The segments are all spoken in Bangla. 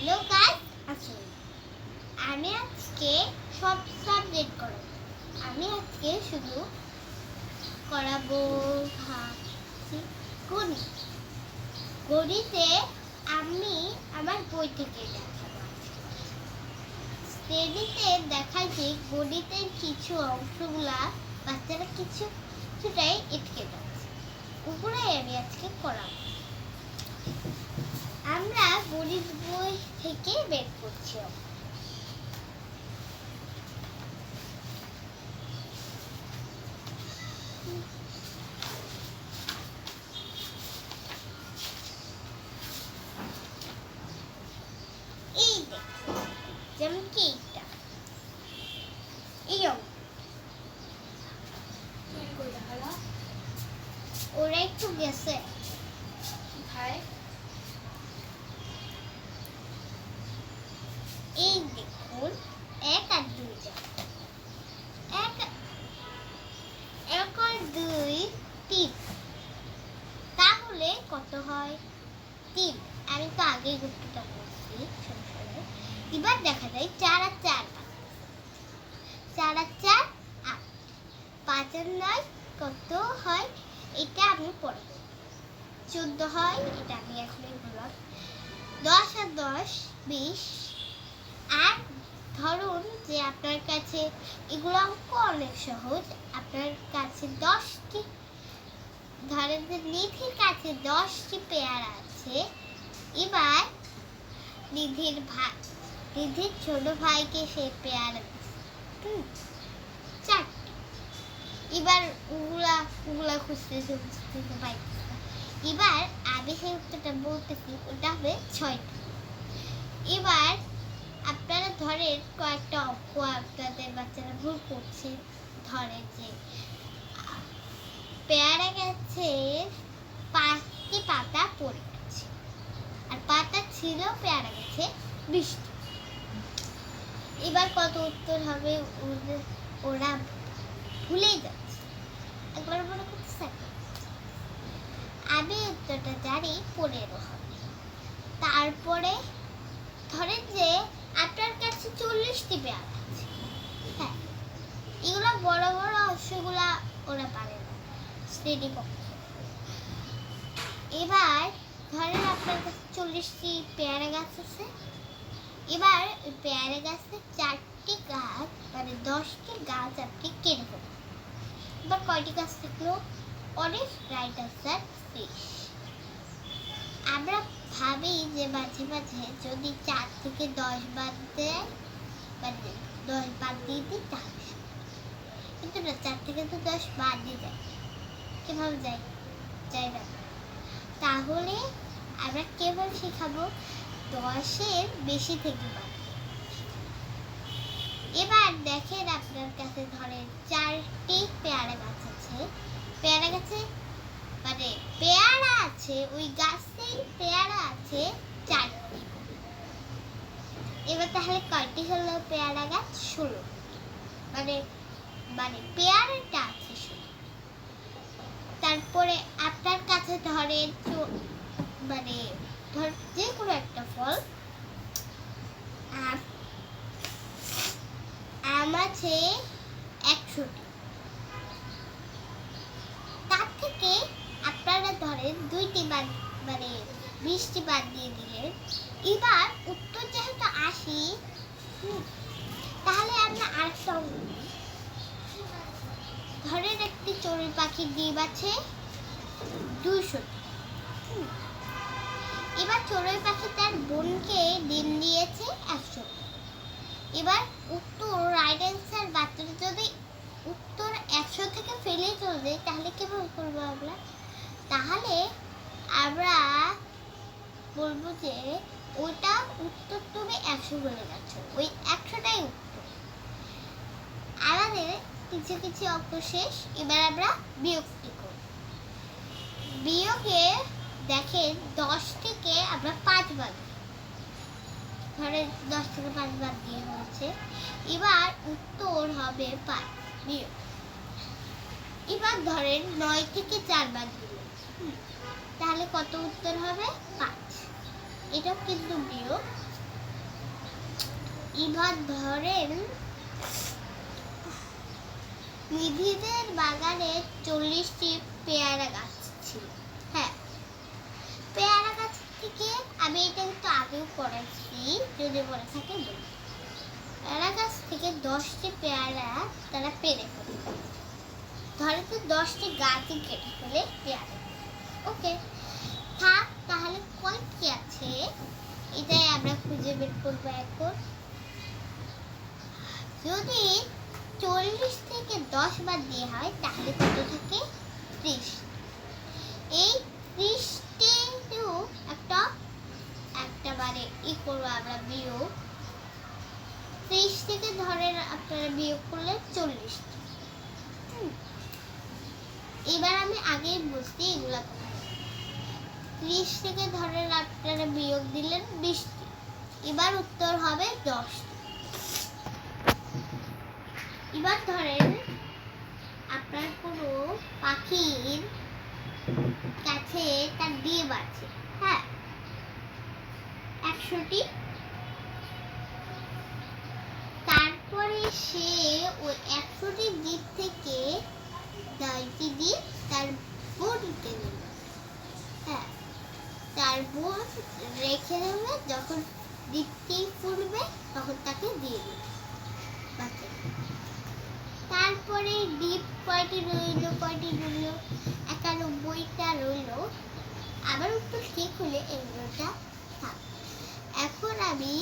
হ্যালো গাইস, আসুন আমি আজকে সব সাবজেক্ট করাবো। আমি আজকে শুধু করাবো ভাবছি গণিত। গণিতে আমি আমার বই থেকে দেখাবো। শ্রেণীতে দেখাই যে গণিতের কিছু অংশগুলা বাচ্চারা কিছুটাই এটকে যাচ্ছে, ওগুলাই আমি আজকে করাবো। আমরা গণিত বই থেকে বের করছি। এই দেখো, যেমন কি এটা এই ওরা একটু গেছে এই দেখুন 1 আর 2 1 আর 2 3, তাহলে কত হয়? 3। আমি তো আগেই গুণটা করছি সংসারে। এবার দেখা যায় 4 আর 4 4 আর 4 8, 5 আর 9 কত হয়? এটা আমি পরে 14 হয়, এটা আমি এখনই বললাম। 10 আর 10 20। আর ধরুন যে আপনার কাছে এগুলো অঙ্ক অনেক সহজ, আপনার কাছে 10টি, ধরেন যে নিধির কাছে 10টি পেয়ারা আছে। এবার নিধির ছোট ভাইকে সে পেয়ারা 4টি। এবার ওগুলা খুঁজতেছে পাইতেছে। এবার আমি সেই উত্তরটা বলতেছি, ওটা হবে 6টি। এবার আপনারা ধরেন কয়েকটা অঙ্ক আপনাদের বাচ্চারা ভুল করছে। ধরেন যে পেয়ারা গাছের 5টি পাতা পড়ে গেছে, আর পাতা ছিল পেয়ারা গাছে 20টি। এবার কত উত্তর হবে? ওরা ভুলেই যাচ্ছে, একবার মনে করছে। আমি উত্তরটা জানি 15 হবে। তারপরে ধরেন যে আপনার কাছে 40টি পেয়ারা আছে। হ্যাঁ, এগুলো বড় বড় অংশগুলা ওরা পারে না শ্রেণীকক্ষ। এবার ধরেন আপনার কাছে 40টি পেয়ারা গাছ আছে। এবার ওই পেয়ারা গাছের 4টি গাছ মানে 10টি গাছ আপনি কেটে ফেলবেন। এবার কয়টি গাছ থাকলো? অনেক রাইট আনসার 30। আমরা ভাবি যে মাঝে মাঝে যদি 4 থেকে 10 বাদ দেয়, মানে 10 বাদ দিয়ে দিই তাহলে, কিন্তু না, 4 থেকে তো 10 বাদ দিয়ে যায়। কিভাবে যাই না। তাহলে আমরা কিভাবে শেখাবো? 10-এর বেশি থেকে বাদ। এবার দেখেন আপনার কাছে ধরেন 4টি পেয়ারা গাছ আছে। পেয়ারা গাছে মানে পেয়ারা আছে, ওই গাছেই পেয়ারা আছে 4টি। এবার তাহলে কয়টি হলো পেয়ারা গাছ? 16। মানে পেয়ারাটা আছে 16। তারপরে আপনার কাছে ধরেন যে কোনো একটা ফল, আম আছে 100টি। তার থেকে আপনারা ধরেন 2টি বাদ, মানে 20টি বাদ দিয়ে দিলেন। এবার উত্তর যেহেতু 80, তাহলে আমরা আরেকটা ধরেন একটি চড়ুই পাখির ডিম আছে 200টি। এবার চড়ুই পাখি তার বোনকে ডিম দিয়েছে 100টি। এবার উত্তর রাইট অ্যান্সার বাচ্চারা যদি উত্তর 100 থেকে ফেলে চলে যায়, তাহলে কিভাবে করবো আমরা? তাহলে আমরা বলবো যে ওইটা উত্তর তুমি 100 বলে গেছো, ওই 100টাই উত্তর। আমাদের কিছু কিছু অঙ্ক শেষ। এবার আমরা বিয়োগটি করব। বিয়োগে দেখেন 10 থেকে আমরা 5 বাদ দিই। ধরেন 10 থেকে 5 বাদ দিয়ে হয়েছে। এবার উত্তর হবে 5 বিয়োগ। এবার ধরেন 9 থেকে 4 বাদ দিলেন, তাহলে কত উত্তর হবে? 5। এটাও কিন্তু বিয়োগ। এবার ধরেন নিধিদের বাগানে 40টি পেয়ারা গাছ ছিল। হ্যাঁ, পেয়ারা গাছ থেকে আমি এটা কিন্তু আগেও পড়েছি, যদি মনে থাকে বলি। পেয়ারা গাছ থেকে 10টি পেয়ারা তারা পেরে ফেলে। ধরে তো 10টি গাছই কেটে ফেলে পেয়ারা। ওকে, থাক, তাহলে কয়টি আছে এটাই আমরা খুঁজে বের করবো এখন। যদি 40 থেকে 10 বাদ দিয়ে হয় তাহলে কত থাকে? 30। এই 30টিও একটা বারে করবো আমরা বিয়োগ। 30 থেকে ধরেন আপনারা বিয়োগ করলে 40। এবার আমি আগেই বুঝতে এগুলা 30 থেকে ধরেন আপনারা বিয়োগ দিলেন 20টি। এবার উত্তর হবে 10। এবার ধরেন আপনার কোনো পাখির কাছে তার ডিম আছে। হ্যাঁ, 100টি। তারপরে সে ওই 100টি ডিম থেকে 10টি ডিম তার বোনকে দিল। হ্যাঁ, তার বোন রেখে দেবে, যখন ডিমটি ফুটবে তখন তাকে দিয়ে দেবে। তারপরে ডিম কয়টি রইল? 91টা রইল। আবার উত্তর ঠিক হলে এগুলোটা থাক। এখন আমি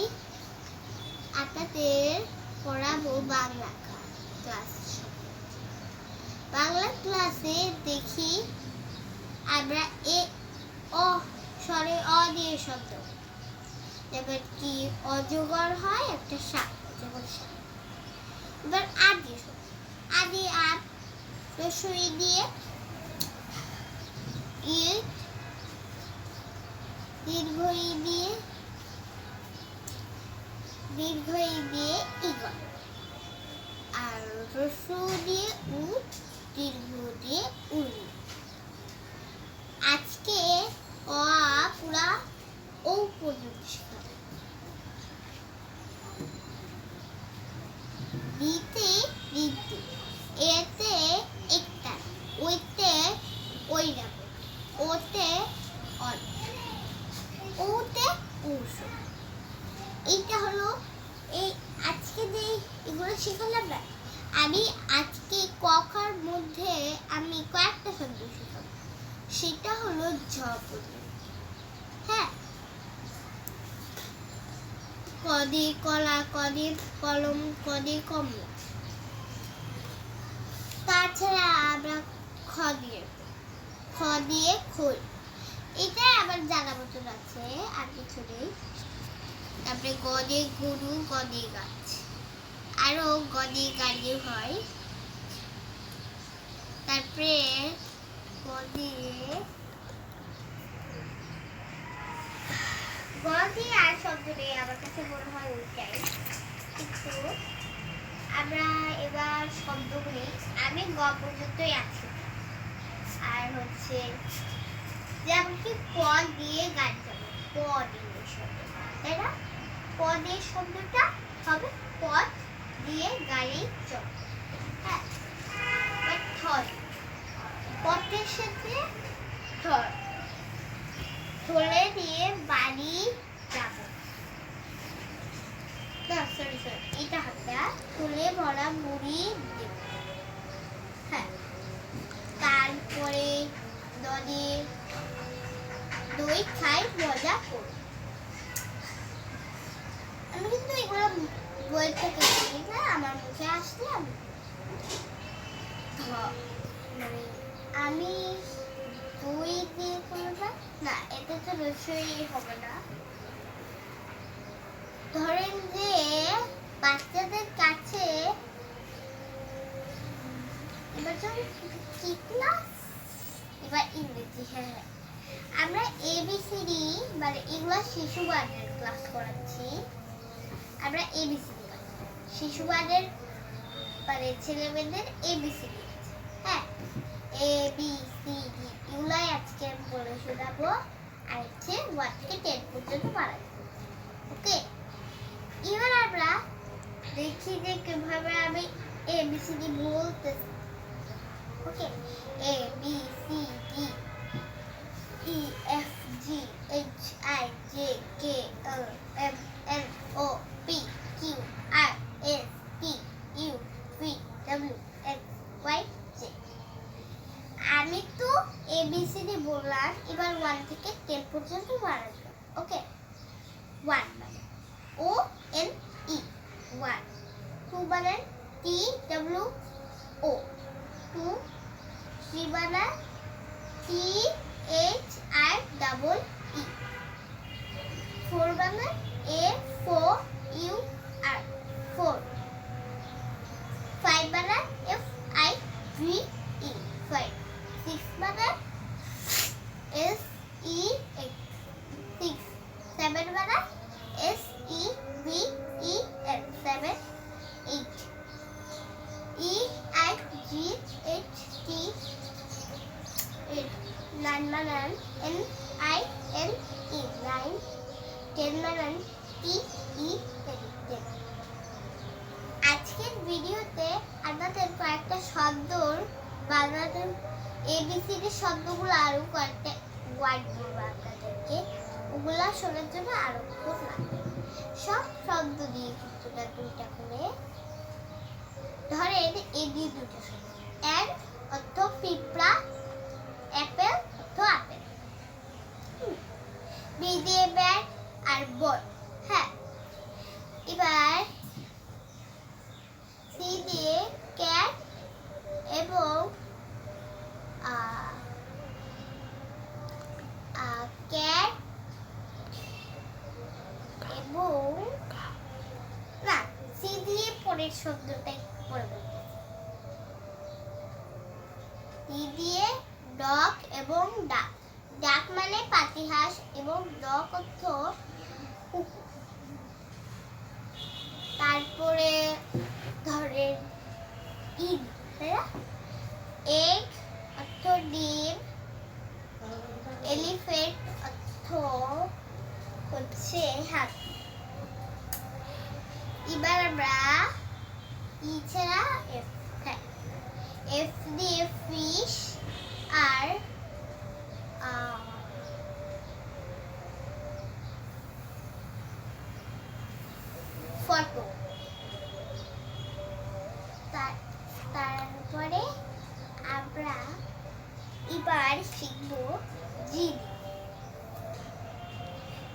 আপনাদের পড়াবো বাংলা ক্লাস। বাংলা ক্লাসে দেখি আমরা অ দিয়ে শব্দ, যেমন কি অজগর হয় একটা সাপ, অজগর সাপ। এবার আ দিয়ে শব্দ, আদি আপ, রসই দিয়ে ইট, দীর্ঘই দিয়ে ইগল, আর রসু দিয়ে উট, দীর্ঘ দিয়ে উড়ি। আজকে অ পুরা ও পর্যন্ত শেখাবো। বিতে ঋতু, এতে একটা, ওইতে ঐরাবত, ওতে অল, ওতে ঔষধ। এইটা হলো এই আজকে যে এগুলো শেখালাম না, আমি আজকে কখার মধ্যে আমি কয়েকটা শব্দ শেখাবো। সেটা হলো ঝ পর্যন্ত। হ্যাঁ, কদে কলা, কদে কলম, কদে কমলা। তাছাড়া আমরা খ দিয়ে খোল। এটাই আবার জানা মতন আছে, আর কিছু নেই। তারপরে গদে গরু, গদে গাছ, আরো গদে গাড়ি হয়। তারপরে গদে আর শব্দ নেই, আমার কাছে মনে হয় ওইটাই। কিন্তু আমরা এবার শব্দগুলি, আমি গ পর্যন্তই আছি। আর হচ্ছে যেমন কি প দিয়ে গাড়ি যাবে, প দিয়ে শব্দ, তাই না? প দিয়ে শব্দটা হবে পথ দিয়ে গাড়ি চলে। হ্যাঁ, থর, পথের সাথে থর, থলে দিয়ে বাড়ি যাবো। এটা হাতে থলে ভরা মুড়ি দেব। হ্যাঁ, তারপরে দই খাই মজা করি। আমি কিন্তু এগুলো বই থেকে শিখি না, আমার মুখে আসলে আমি দই দিয়ে করবো না, এতে তো রসই হবে না। ধরেন যে বাচ্চাদের কাছে এবার কি ক্লাস, এবার ইংরেজি। হ্যাঁ, আমরা এবিসিডি মানে এগুলো শিশু ওয়ার্ডের ক্লাস করাচ্ছি। আমরা এবিসিডি শিশু ওয়ার্ডের মানে ছেলেমেয়েদের এবিসিডি। হ্যাঁ, ABCD এগুলাই আজকে আমি বলে শোনাবো। আর হচ্ছে 1 থেকে 10 পর্যন্ত পড়াবো। ওকে, এবার আমরা দেখি যে কিভাবে আমি ABCD বলতেছি। ওকে, ABCDEFGHIJKLMNOPQRSTUVWXYZ। আমি তো ABCD বললাম, এবার 1 থেকে 10 পর্যন্ত বানাবো। ওকে, 1 মানে ONE 1, 2 মানে TWO 2, 3 মানে THREE, 4 মানে A4UR 4, 5 মানে FIVE 5, 6 মানে SEX 6, 7 মানে SEVEN 7, 8 EIGHT 8, 9 মানে NINE 9, 10 মানে TEN 10। আজকের ভিডিওতে আমাদের কয়েকটা শব্দর বাংলাতে ABCD শব্দগুলো আরো কয়েকটা ওয়ার্ড বলবো আপনাদেরকে, ওগুলা শোনার জন্য আরো খুব লাগবে। সব শব্দ দিয়ে কিছুটা দুইটা করে ধরেন, এই দিয়ে দুটো শব্দ। অ্যান্ড অর্থ পিঁপড়া, অ্যাপেল অর্থ আপেল, বি দিয়ে ব্যাট আর বল। হ্যাঁ, এবার সি দিয়ে ক্যাট এবং ক্যাট এবং না, সি দিয়ে পরের শব্দটা পরে বলতে। সি দিয়ে ডগ এবং ডাক। ডাক মানে পাতিহাঁস এবং ডগ অর্থ কুকুর। তারপরে ধরেন ইগ, এগ অর্থ ডিম, এলিফ্যান্ট অর্থ হচ্ছে হাতি। এবার আমরা ই ছাড়া এফ, হ্যাঁ, এফ দিয়ে ফিশ আর ফটো। তারপরে আমরা এবার শিখব জি।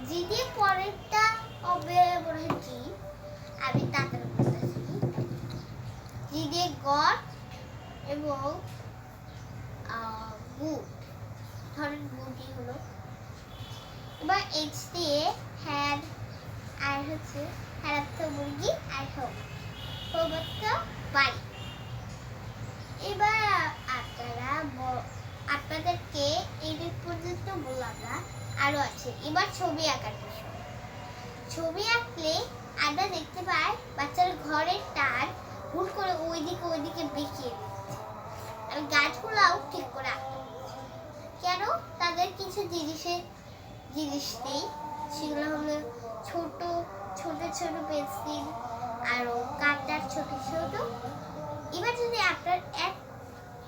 জি দিয়ে পরেরটা হবে মনে হয় জি, আমি তাড়াতাড়ি বলতেছি। জি দিয়ে গড এবং গুড, ধরেন গুডই হলো। এবার এইচ দিয়ে হ্যাড আর হচ্ছে হ্যাড মুরগি আর হোম, হোম অর্থ বাড়ি। এবার আপনাদেরকে এই পর্যন্ত বললাম না, আরো আছে। এবার ছবি আঁকার বিষয়। ছবি আঁকলে আমরা দেখতে পাই বাচ্চার ঘরের টার ভুল করে ওইদিকে বেঁকিয়ে দিচ্ছে। আর গাছগুলাও ঠিক করে আঁকতে পারছে। কেন? তাদের কিছু জিনিস নেই, সেগুলো হলো ছোট ছোট পেন্সিল আর কাটার ছোট ছোট। এবার যদি আপনার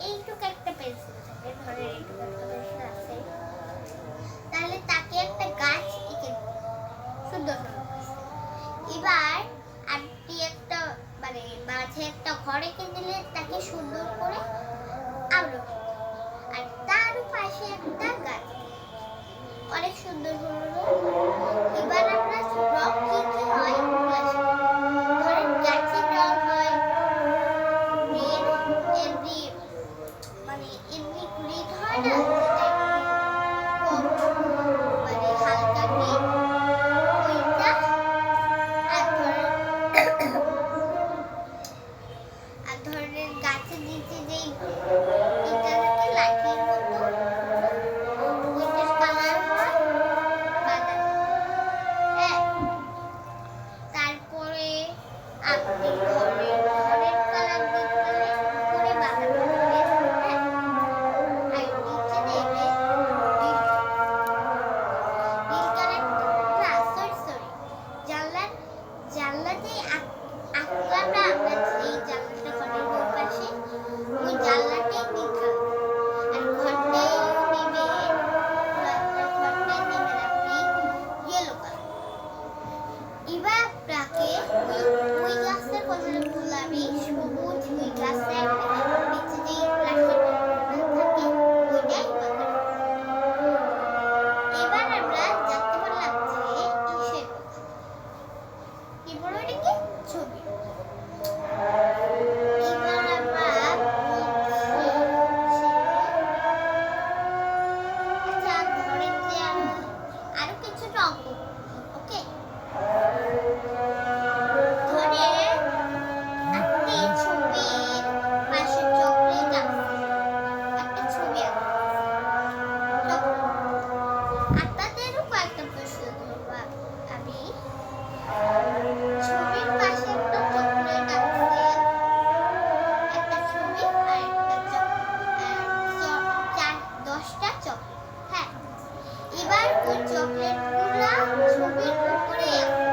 এইটুকু একটা পেন্সিল থাকে, ধরেন এইটুকু একটা পেন্সিল আছে, তাহলে তাকে একটা গাছ এঁকে সুন্দর সুন্দর। এবার আপনি একটা মানে মাঝে একটা ঘর এঁকে দিলে তাকে সুন্দর করে আলো, আর তার পাশে একটা গাছ, অনেক সুন্দর হলো। এবার আমরা রং কি হয়, ধরেন গাছের রং হয় গ্রিন, এমনি মানে এমনি গ্রিন হয় না, মানে হালকা গ্রিন ওইটা। আর ধরেন গাছের নিচে যেই এটা থাকে লাঠির মতো, ওইটার কালার হয় বাদামি। গ্লাসে নিচে যে প্লাস্টিক থাকে ওইটাই বানানো। এবার আমরা জানতে পারলাম যে কিসের কথা। কি বলো এটাকে? ছবি। এবার আমরা আচ্ছা ধরেন যে আরো কিছুটা অঙ্ক, ওকে? ধরে আপনি ছবির পাশে চকলেট আছে, একটা ছবি আছে। আপনাদেরও কয়েকটা প্রশ্ন করবো আমি। ছবির পাশে একটা চকলেট আছে, একটা ছবি আর একটা 10টা চকলেট। হ্যাঁ, এবার ওই চকলেট গুলা ছবির উপরে আছে,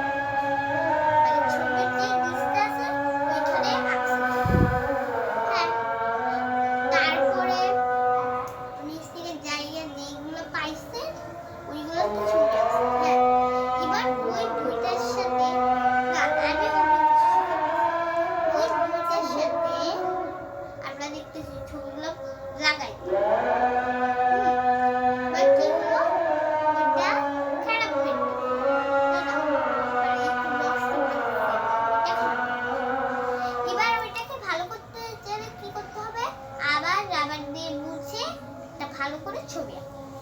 মানে ছবির যে ডিসটা আছে ওইখানে আছে। হ্যাঁ, তারপরে নিচ থেকে জায়গা যেগুলো পাইছে ওইগুলো তো ছবি আছে। হ্যাঁ, এবার ওই দুইটার সাথে না আমি ওই দুইটার সাথে আমরা দেখতেছি ছবিগুলো লাগাই। এবার কি হলো? ওইটা খারাপ হয়ে গেল, তাই না? মানে একটু নষ্ট হয়ে গেছে, ওইটা খারাপ। এবার ওইটাকে ভালো করতে চাইলে কি করতে হবে? আবার রাবার দিয়ে মুছে এটা ভালো করে ছবি আঁকতে হবে।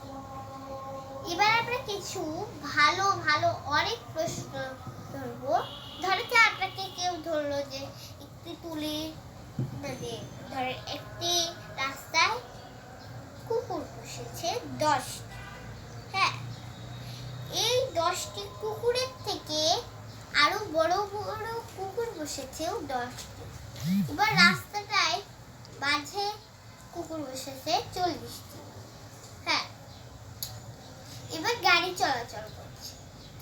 এবার আমরা কিছু ভালো ভালো অনেক প্রশ্ন ধরবো। ধরে যে আপনাকে কেউ ধরলো যে একটি তুলে মানে ধরেন একটি রাস্তায় কুকুর বসেছে 10টি। হ্যাঁ, এই 10টি কুকুরের থেকে আরো বড় বড় কুকুর বসেছেও 10টি। এবার রাস্তাটায় মাঝে কুকুর বসেছে 40টি। হ্যাঁ, এবার গাড়ি চলাচল করছে,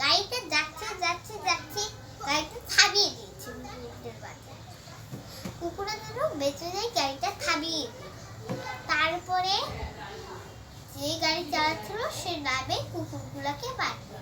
গাড়িটা যাচ্ছে যাচ্ছে যাচ্ছে, গাড়িটা থামিয়ে দিয়েছে কুকুরদের বাজার। কুকুরের জন্য বেঁচে যায়, গাড়িটা থামিয়ে দিল। তারপরে যে গাড়ি চালাচ্ছিল সে নামে কুকুরগুলোকে মারবে।